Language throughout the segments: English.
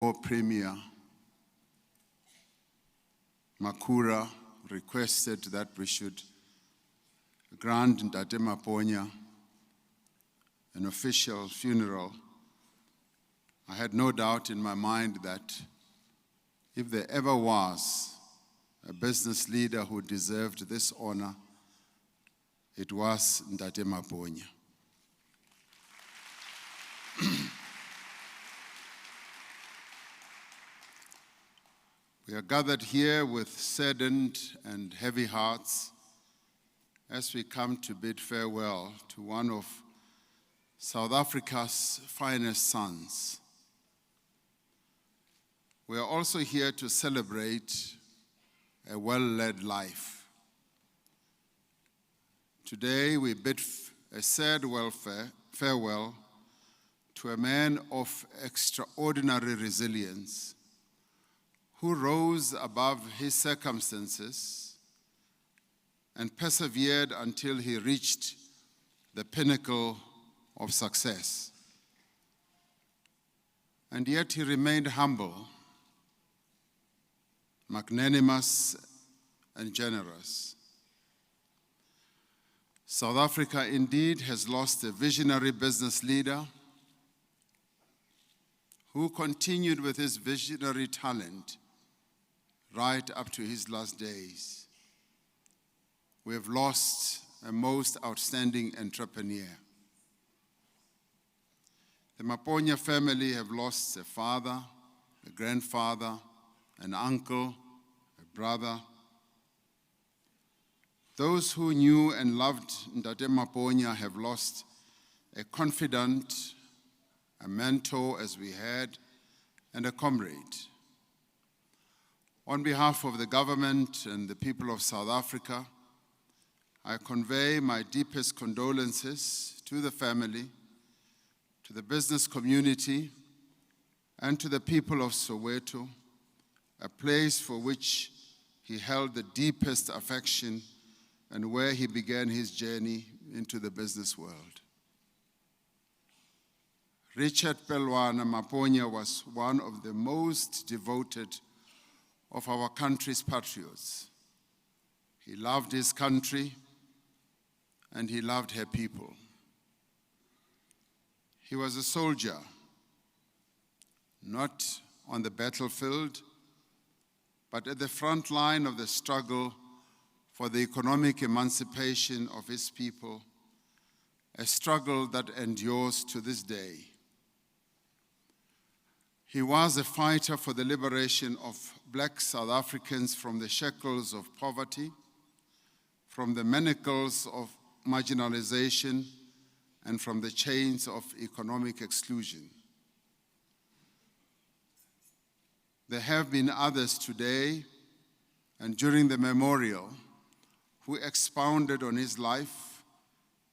Premier Makura requested that we should grant Ntate Maponya an official funeral, I had no doubt in my mind that if there ever was a business leader who deserved this honor, it was Ntate Maponya. We are gathered here with saddened and heavy hearts as we come to bid farewell to one of South Africa's finest sons. We are also here to celebrate a well-led life. Today we bid a sad farewell to a man of extraordinary resilience who rose above his circumstances and persevered until he reached the pinnacle of success. And yet he remained humble, magnanimous, and generous. South Africa indeed has lost a visionary business leader who continued with his visionary talent right up to his last days. We have lost a most outstanding entrepreneur. The Maponya family have lost a father, a grandfather, an uncle, a brother. Those who knew and loved Ntate Maponya have lost a confidant, a mentor as we had, and a comrade. On behalf of the government and the people of South Africa, I convey my deepest condolences to the family, to the business community, and to the people of Soweto, a place for which he held the deepest affection and where he began his journey into the business world. Richard Pelwana Maponya was one of the most devoted of our country's patriots. He loved his country and he loved her people. He was a soldier, not on the battlefield, but at the front line of the struggle for the economic emancipation of his people, a struggle that endures to this day. He was a fighter for the liberation of black South Africans from the shackles of poverty, from the manacles of marginalization, and from the chains of economic exclusion. There have been others today and during the memorial who expounded on his life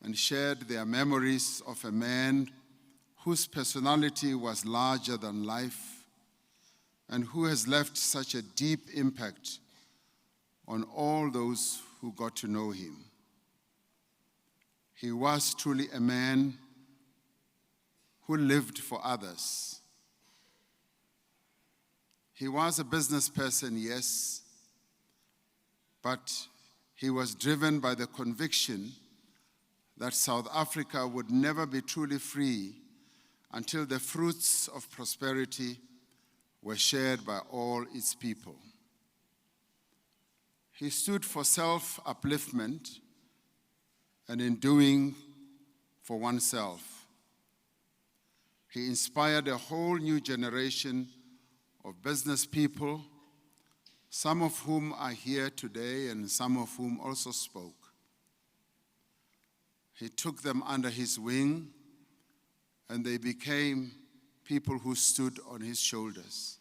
and shared their memories of a man whose personality was larger than life and who has left such a deep impact on all those who got to know him. He was truly a man who lived for others. He was a business person, yes, but he was driven by the conviction that South Africa would never be truly free until the fruits of prosperity were shared by all its people. He stood for self-upliftment and in doing for oneself. He inspired a whole new generation of business people, some of whom are here today and some of whom also spoke. He took them under his wing and they became people who stood on his shoulders.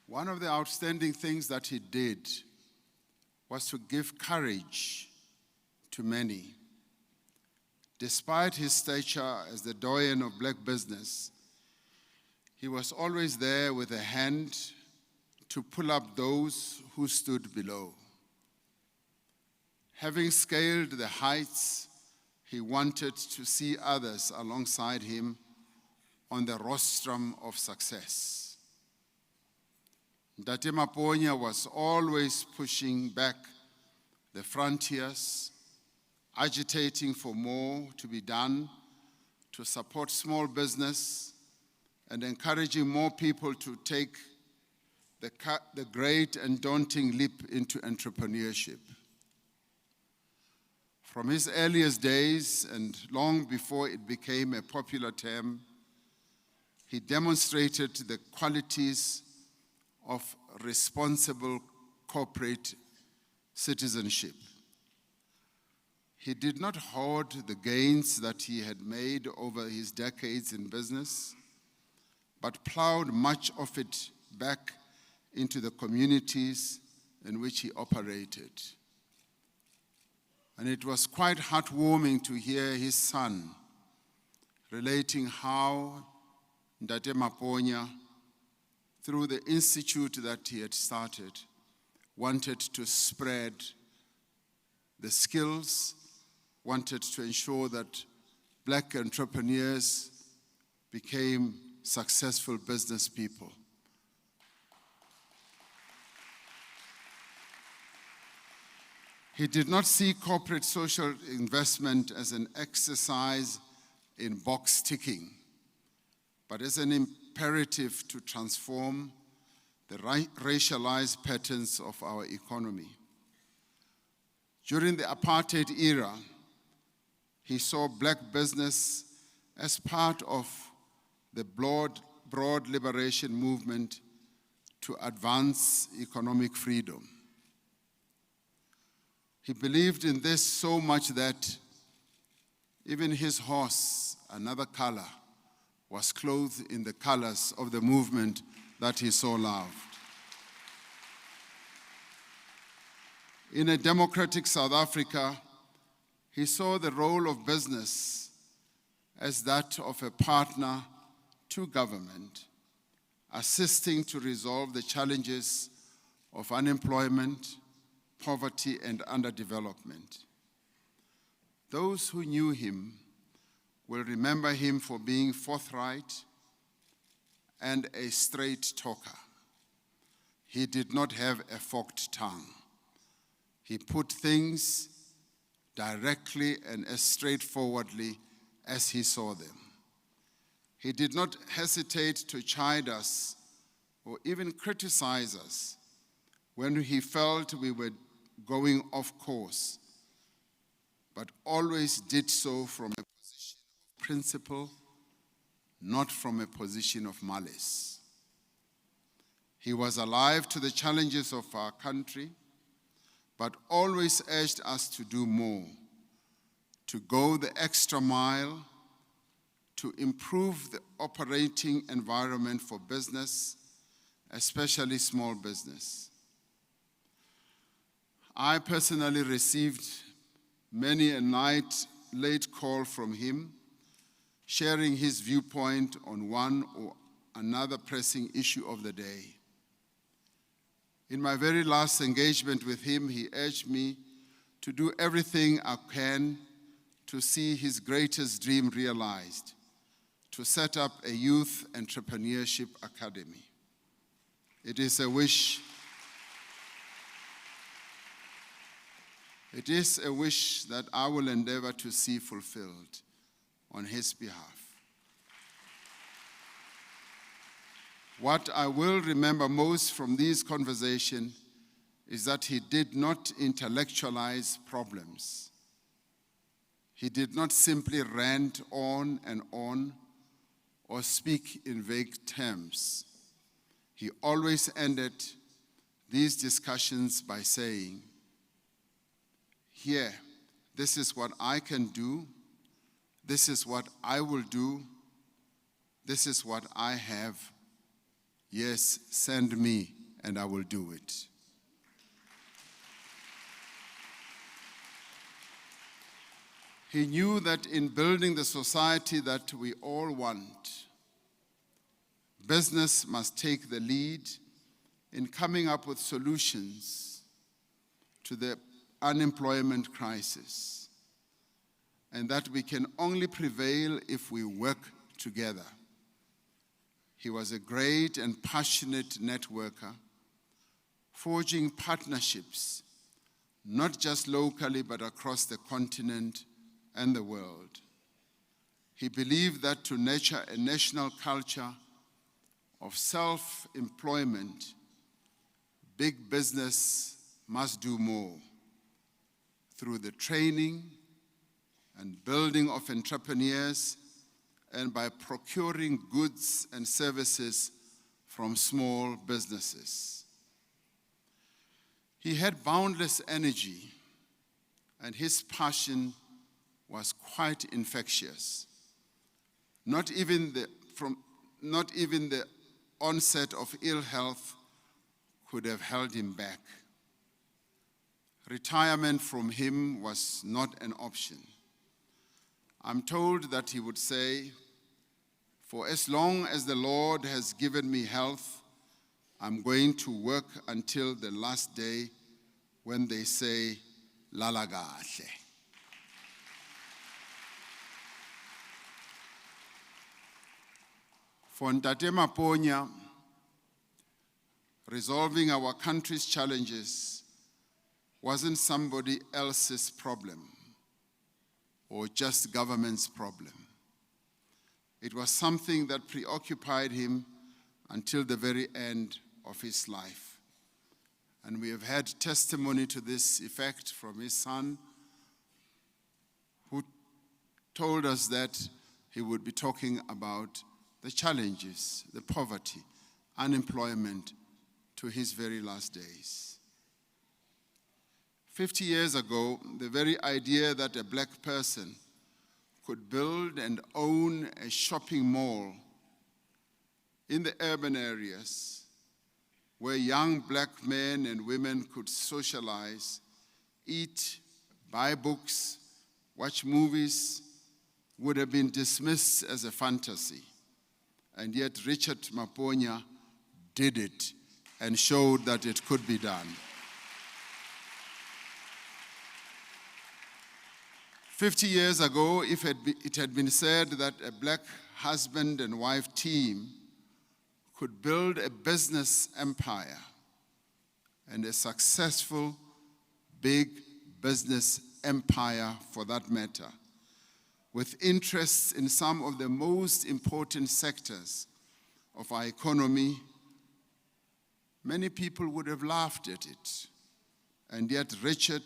One of the outstanding things that he did was to give courage to many. Despite his stature as the doyen of black business, he was always there with a hand to pull up those who stood below. Having scaled the heights, he wanted to see others alongside him on the rostrum of success. Ntate Maponya was always pushing back the frontiers, agitating for more to be done to support small business and encouraging more people to take the great and daunting leap into entrepreneurship. From his earliest days and long before it became a popular term, he demonstrated the qualities of responsible corporate citizenship. He did not hoard the gains that he had made over his decades in business, but plowed much of it back into the communities in which he operated. And it was quite heartwarming to hear his son relating how Ntate Maponya, through the institute that he had started, wanted to spread the skills, wanted to ensure that black entrepreneurs became successful business people. He did not see corporate social investment as an exercise in box ticking, but as an imperative to transform the racialized patterns of our economy. During the apartheid era, he saw black business as part of the broad liberation movement to advance economic freedom. He believed in this so much that even his horse, another color, was clothed in the colors of the movement that he so loved. In a democratic South Africa, he saw the role of business as that of a partner to government, assisting to resolve the challenges of unemployment, poverty, and underdevelopment. Those who knew him will remember him for being forthright and a straight talker. He did not have a forked tongue. He put things directly and as straightforwardly as he saw them. He did not hesitate to chide us or even criticize us when he felt we were going off course, but always did so from a position of principle, not from a position of malice. He was alive to the challenges of our country, but always urged us to do more, to go the extra mile, to improve the operating environment for business, especially small business. I personally received many a night late call from him, sharing his viewpoint on one or another pressing issue of the day. In my very last engagement with him, he urged me to do everything I can to see his greatest dream realized, to set up a youth entrepreneurship academy. It is a wish that I will endeavor to see fulfilled on his behalf. What I will remember most from these conversations is that he did not intellectualize problems. He did not simply rant on and on or speak in vague terms. He always ended these discussions by saying, "Here, this is what I can do, this is what I will do, this is what I have. Yes, send me and I will do it." He knew that in building the society that we all want, business must take the lead in coming up with solutions to the unemployment crisis and that we can only prevail if we work together. He was a great and passionate networker, forging partnerships, not just locally, but across the continent and the world. He believed that to nurture a national culture of self-employment, big business must do more through the training and building of entrepreneurs and by procuring goods and services from small businesses. He had boundless energy, and his passion was quite infectious. Not even the onset of ill health could have held him back. Retirement from him was not an option. I'm told that he would say, "For as long as the Lord has given me health, I'm going to work until the last day when they say, lala kahle." For Ntate Maponya, resolving our country's challenges wasn't somebody else's problem or just government's problem. It was something that preoccupied him until the very end of his life. And we have had testimony to this effect from his son, who told us that he would be talking about the challenges, the poverty, unemployment to his very last days. 50 years ago, the very idea that a black person could build and own a shopping mall in the urban areas where young black men and women could socialize, eat, buy books, watch movies, would have been dismissed as a fantasy. And yet Richard Maponya did it and showed that it could be done. 50 years ago, if it had been said that a black husband and wife team could build a business empire and a successful big business empire for that matter, with interests in some of the most important sectors of our economy, many people would have laughed at it. And yet Richard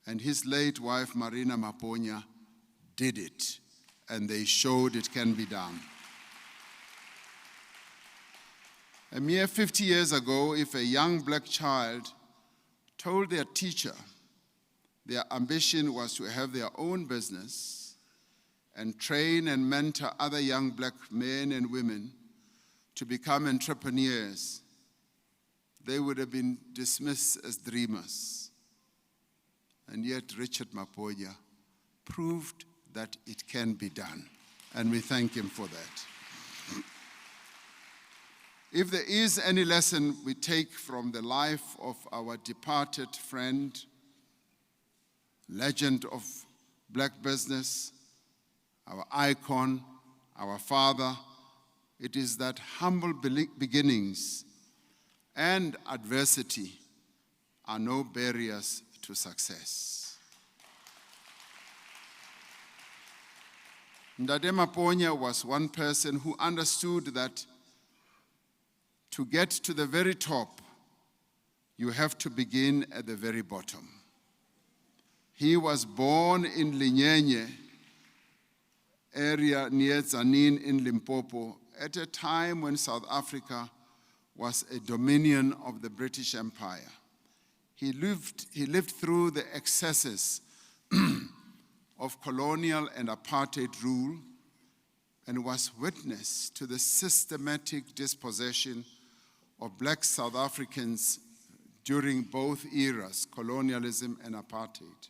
and his late wife, Marina Maponya, did it, and they showed it can be done. A mere 50 years ago, if a young black child told their teacher their ambition was to have their own business and train and mentor other young black men and women to become entrepreneurs, they would have been dismissed as dreamers. And yet Richard Maponya proved that it can be done, and we thank him for that. If there is any lesson we take from the life of our departed friend, legend of black business, our icon, our father, it is that humble beginnings and adversity are no barriers to success. Ntate Maponya was one person who understood that to get to the very top, you have to begin at the very bottom. He was born in Linyenye area near Tzaneen in Limpopo at a time when South Africa was a dominion of the British Empire. He lived through the excesses of colonial and apartheid rule and was witness to the systematic dispossession of black South Africans during both eras, colonialism and apartheid.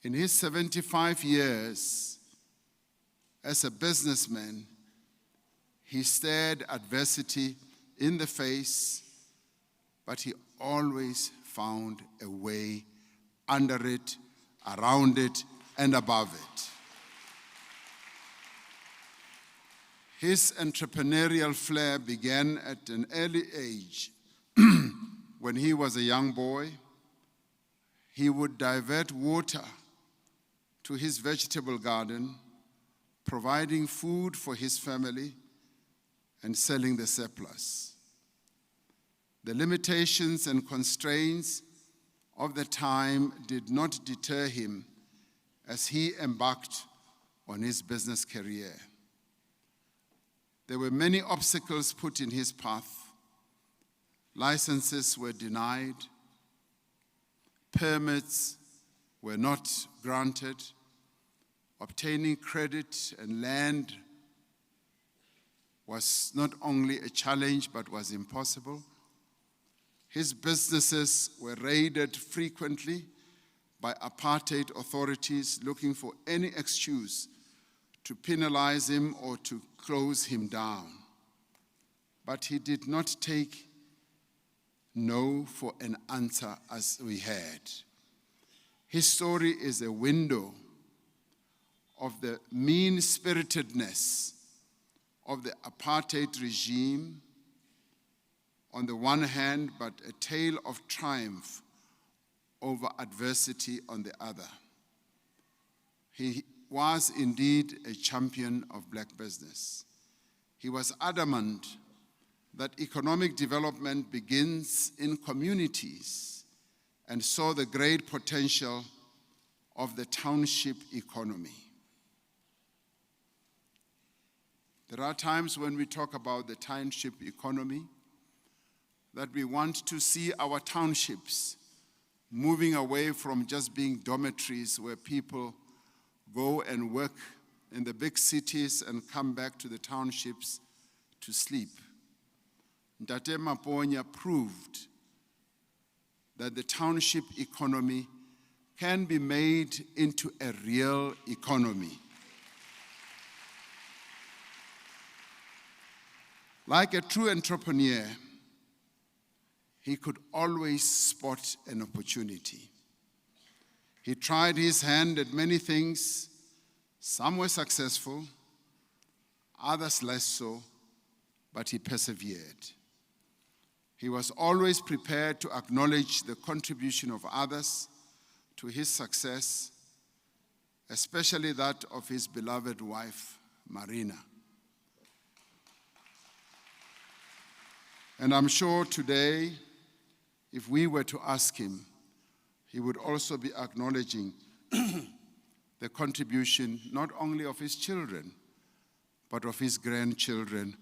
In his 75 years as a businessman, he stared adversity in the face, but he always found a way under it, around it, and above it. His entrepreneurial flair began at an early age. When he was a young boy, he would divert water to his vegetable garden, providing food for his family and selling the surplus. The limitations and constraints of the time did not deter him as he embarked on his business career. There were many obstacles put in his path. Licenses were denied, permits were not granted, obtaining credit and land was not only a challenge but was impossible. His businesses were raided frequently by apartheid authorities looking for any excuse to penalize him or to close him down. But he did not take no for an answer as we had. His story is a window of the mean-spiritedness of the apartheid regime on the one hand, but a tale of triumph over adversity on the other. He was indeed a champion of black business. He was adamant that economic development begins in communities and saw the great potential of the township economy. There are times when we talk about the township economy that we want to see our townships moving away from just being dormitories where people go and work in the big cities and come back to the townships to sleep. Ntate Maponya proved that the township economy can be made into a real economy. Like a true entrepreneur, he could always spot an opportunity. He tried his hand at many things. Some were successful, others less so, but he persevered. He was always prepared to acknowledge the contribution of others to his success, especially that of his beloved wife, Marina. And I'm sure today, if we were to ask him, he would also be acknowledging the contribution not only of his children, but of his grandchildren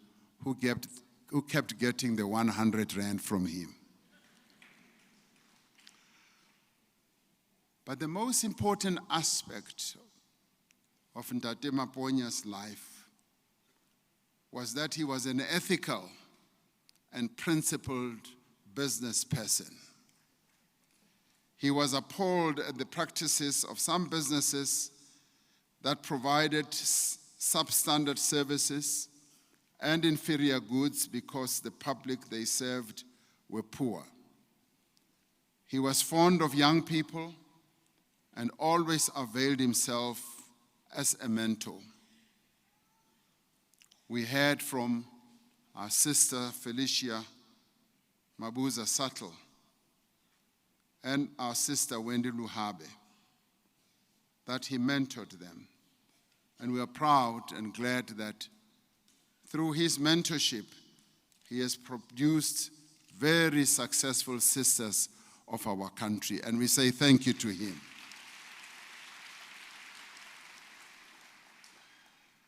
who kept getting the 100 rand from him. But the most important aspect of Ntate Maponya's life was that he was an ethical and principled business person. He was appalled at the practices of some businesses that provided substandard services and inferior goods because the public they served were poor. He was fond of young people and always availed himself as a mentor. We heard from our sister Felicia Mabuza Sattel and our sister Wendy Luhabe that he mentored them. And we are proud and glad that through his mentorship, he has produced very successful sisters of our country. And we say thank you to him.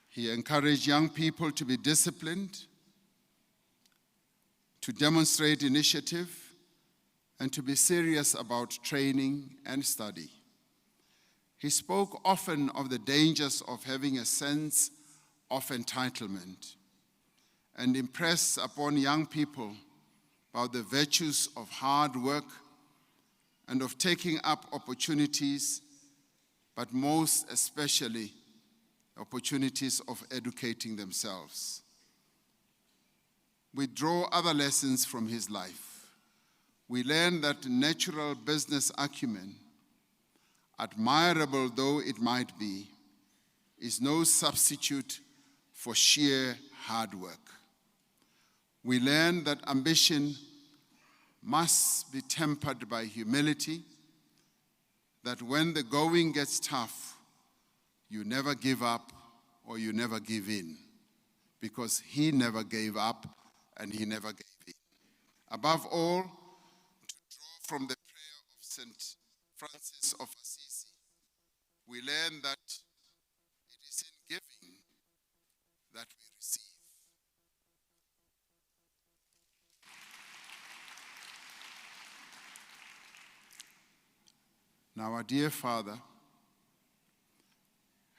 He encouraged young people to be disciplined, to demonstrate initiative, and to be serious about training and study. He spoke often of the dangers of having a sense of entitlement and impressed upon young people about the virtues of hard work and of taking up opportunities, but most especially opportunities of educating themselves. We draw other lessons from his life. We learn that natural business acumen, admirable though it might be, is no substitute for sheer hard work. We learn that ambition must be tempered by humility, that when the going gets tough, you never give up or you never give in, because he never gave up and he never gave in. Above all, to draw from the prayer of St. Francis of Assisi, we learn that it is in giving that we receive. Now, our dear Father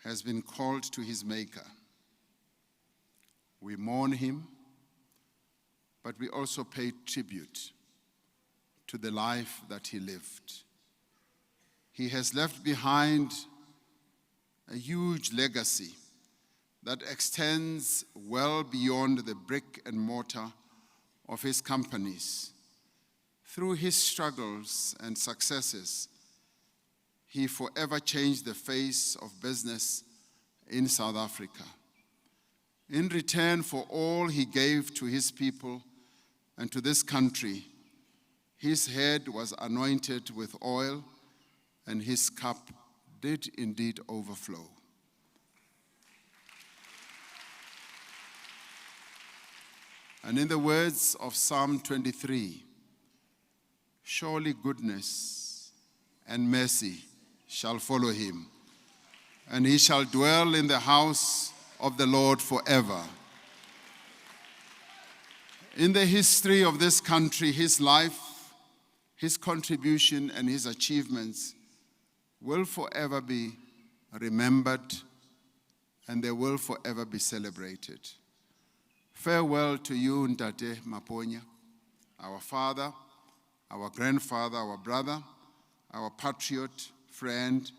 has been called to his Maker. We mourn him, but we also pay tribute to the life that he lived. He has left behind a huge legacy that extends well beyond the brick and mortar of his companies. Through his struggles and successes, he forever changed the face of business in South Africa. In return for all he gave to his people and to this country, his head was anointed with oil and his cup did indeed overflow. And in the words of Psalm 23, surely goodness and mercy shall follow him, and he shall dwell in the house of the Lord forever. In the history of this country, his life, his contribution, and his achievements will forever be remembered, and they will forever be celebrated. Farewell to you, Ntate Maponya, our father, our grandfather, our brother, our patriot, friend,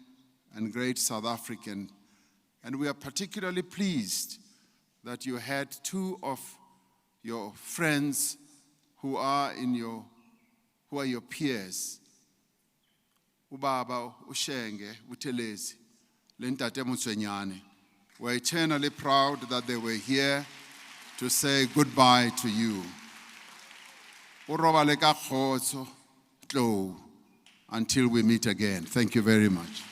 and great South African. And we are particularly pleased that you had two of your friends who are your peers. Ubaba uShenge uThelezi lentate Motswenyane. We're eternally proud that they were here to say goodbye to you. Until we meet again. Thank you very much.